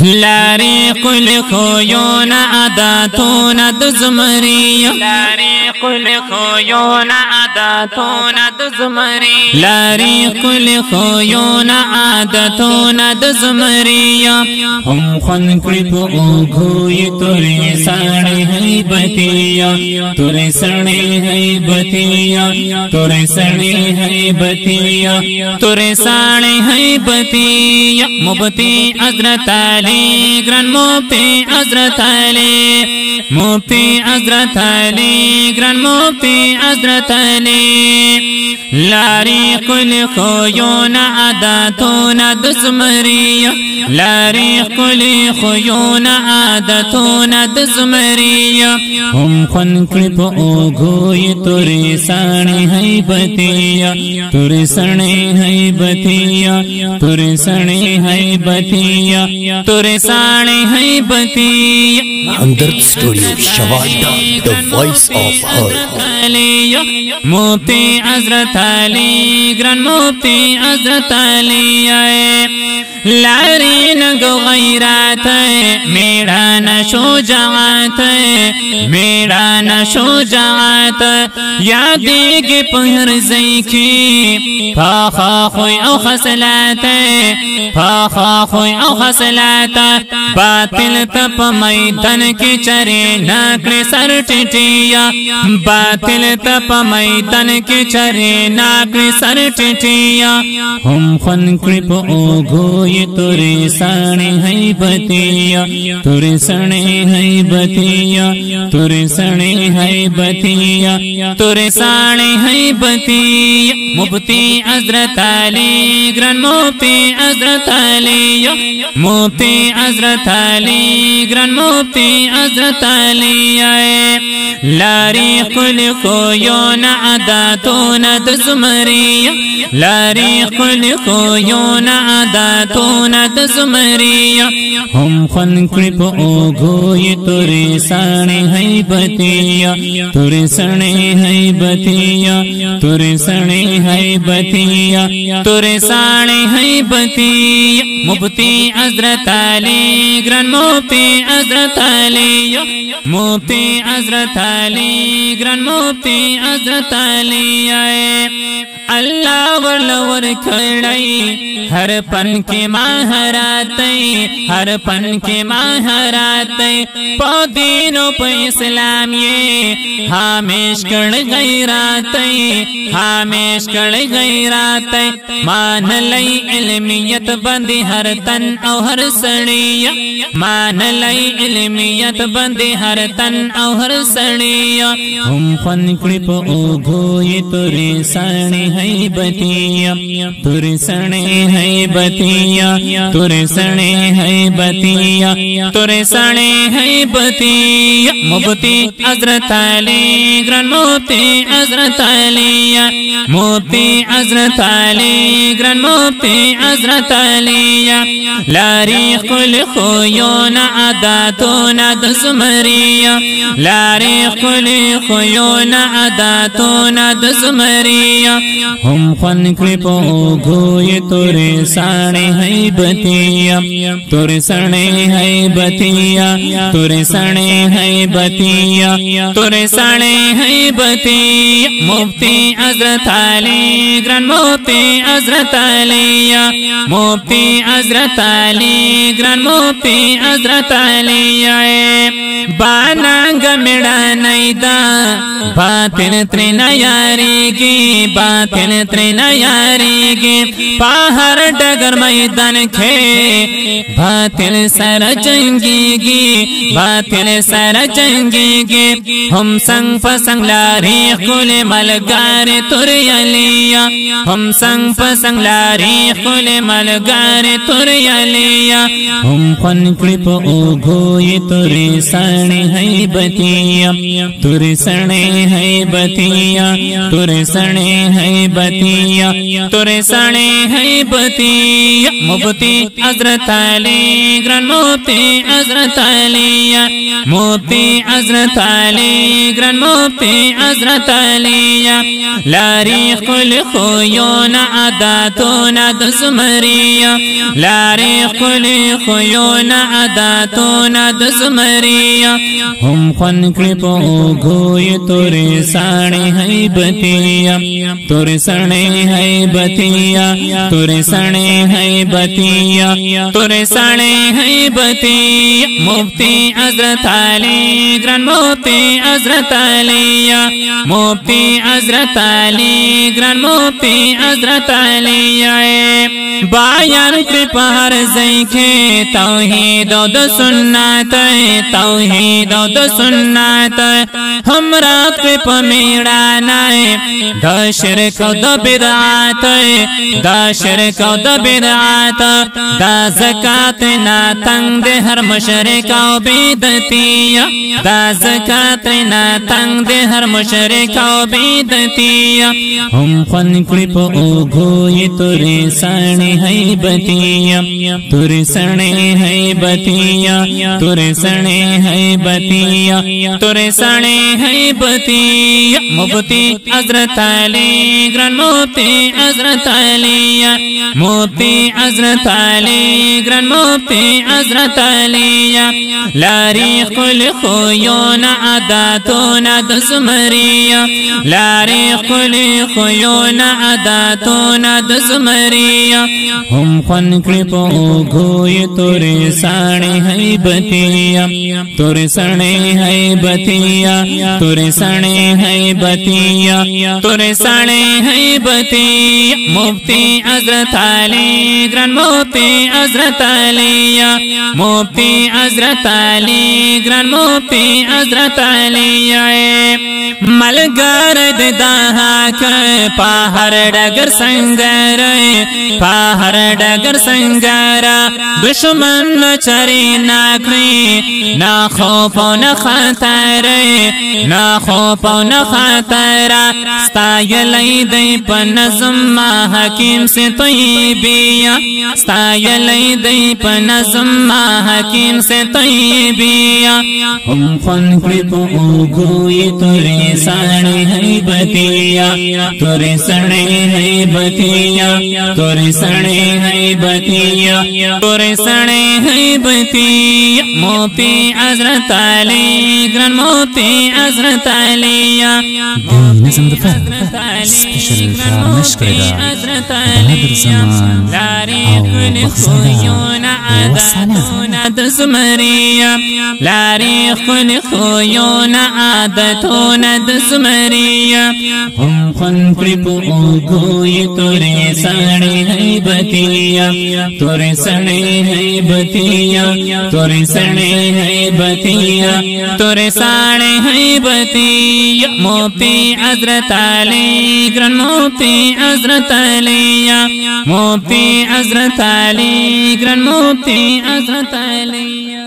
لاري قل خويون عاداتون دزمري لاري قل خويون عاداتون دزمري لاري قل خويون عاداتون دزمري هم خن كريب اوغوي توري ساڑي هيبتيا توري ساڑي هيبتيا توري ساڑي هيبتيا توري ساڑي هيبتيا مبتي حضرت علی گران مفتی حضرت علی مفتی حضرت علی گران مفتی حضرت علی لاری کل خویون عادتون دزمری لاری کل خویون عادتون دزمری هم خن کلپ اوگوی توری سانی حیبتیا توری سانی حیبتیا توری سانی حیبتیا توری سانی حیبتیا Hamdard Studio Shavada, the voice of her. Mufti Hazrat Ali, Grand Mufti Hazrat Ali लारी नगो गैरात मेरा न शुजाअत मेरा न शुजाअत यादी के पहर ज़ैकी फाखा खोई औ खसलात फाखा खोई औ खसलात बातिल तप मैदान के चरे नाकरे सर टिटिया बातिल तप मैदान के चरे नाकरे सर टिटिया हम खन कृप ओगो ये तुरे साने हैबतिया तुरे सने हैबतिया तुरे सने हैबतिया तुरे साने हैबतिया मुफ्ती हज़रत अली ग्रान मुफ्ती हज़रत अली मुफ्ती हज़रत अली ग्रान मुफ्ती हज़रत अली लारी कुल खोयोन आदातोन दज़मरिया लारी कुल खोयोन आदातोन दज़मरिया हम खन कृप ओगो ये तुरे साने हैबतिया तुरे सने हैबतिया तुरे सने हैबतिया तुरे साने हैबतिया मुफ्ती हज़रत अली ग्रान मुफ्ती हज़रत अली मुफ्ती हज़रत अली ग्रान मुफ्ती हज़रत अली अल्लाह वलवर खड़ाई हर पन के महाराते हर पन के महाराते पौदीनों पे इस्लाम ये हमेश कर गई राते हमेश कर गई राते मान लई इल्मियत बंदी हर तन और हर सड़िया मान लई इल्मियत बंदी हर तन और हर सड़िया हम फन कृप ओगो ये तुरे सने हैबतिया तुरे सने हैबतिया तुरे सने हैबतिया तुरे सने हैबतिया मुफ्ती हज़रत अली ग्रान मुफ्ती हज़रत अली मुफ्ती हज़रत अली ग्रान मुफ्ती हज़रत अली लारी कुल खोयोन आदातोन दज़मरिया लारी कुल खोयोन आदातोन दज़मरिया हम खन कृप ओगो ये तुरे साने हैबतिया तुरे सने हैबतिया तुरे सने हैबतिया तुरे सने हैबतिया मुफ्ती हज़रत अली ग्रान मुफ्ती हज़रत अली मुफ्ती हज़रत अली ग्रान मुफ्ती हज़रत अली बानांग मिड़ा नैदा बातिल त्रिना यारेगी बातिल त्रिना यारेगी पहाड़ डगर मैदान खे बातिल सर जंगीगी बातिल सर जंगीगी हम संग पसंग लारी खुले मलगारे तुरे अलिया हम संग पसंग लारी खुले मलगारे तुरे अलिया हम खन कृप ओगो ये तुरे सने हैबतिया तुरे सने हैबतिया तुरे सने है बतिया तुरे सणे है बतिया मुफ्ती हजरत अली ग्रैंड मुफ्ती हजरत अलिया मुफ्ती हजरत अली ग्रैंड मुफ्ती हजरत अलिया लारी कुल खुयोन अदातोन दसमरिया लारी कुल खुयोन अदातोन दसमरिया हम खन कृपो गोय तुरे साणे है बतिया तुरे सणे है बतिया तुरे सणे है बतिया तुरे सणे है बतिया मुफ्ती हजरत अली ग्रैंड मुफ्ती हजरत अलिया मुफ्ती हजरत अली ग्रैंड मुफ्ती हजरत अलिया बायान कृपा हर ज़ैखे तौहीद द सुन्नत तौहीद द सुन्नत हमरा कृपा मेरा नाय द शिरक द बिदअत द शिरक द बिदअत द ज़कात ना तंग दे हर मुशरिक ओ बिदतिया द ज़कात ना तंग दे हर मुशरिक ओ बिदतिया हम खन कृपा ओ गोय तुरे सणे है बतिया तुरे सणे है बतिया तुरे सणे है बतिया तुरे सणे है बतिया मुफ्ती हजरत अली ग्रैंड मुफ्ती हजरत अलिया मुफ्ती हजरत अली ग्रैंड मुफ्ती हजरत अलिया लारी कुल खुयोन अदातोन दसमरिया लारी कुल खुयोन अदातोन दसमरिया हम खन कृपो गोय तुरे सणे है बतिया तुरे सणे है बतिया तुरे सणे है बतिया तुरे सणे है बतिया मुफ्ती हजरत अली ग्रैंड मुफ्ती हजरत अलिया मुफ्ती हजरत अली ग्रैंड मुफ्ती हजरत अलिया मलगर दाहक पहाड़ डगर संगर पहाड़ डगर संगर दुश्मन चरी नाखरी ना खौफ न खतर ना खौफ न खतर स्तायलई दे पनज़्म हकीम से तैयबिया स्तायलई दे पनज़्म हकीम से तैयबिया हम खन कृपो गोय तुरे सणे है बतिया तुरे सणे है बतिया तुरे सणे है बतिया तुरे सणे है बतिया मुफ्ती हजरत अली ग्रैंड मुफ्ती हजरत अलिया नज़म स्पेशल फरमाइश करेगा बहादुर ज़मान दसमरिया लारी खुन खुयोन आदतोन दसमरिया हम खन कृपो गोय तुरे सणे है बतिया तुरे सणे है बतिया तुरे सणे है बतिया तुरे सणे है बतिया मुफ्ती हजरत अली ग्रैंड मुफ्ती हजरत अलिया मुफ्ती हजरत अली ग्रैंड मुफ्ती हजरत अलिया।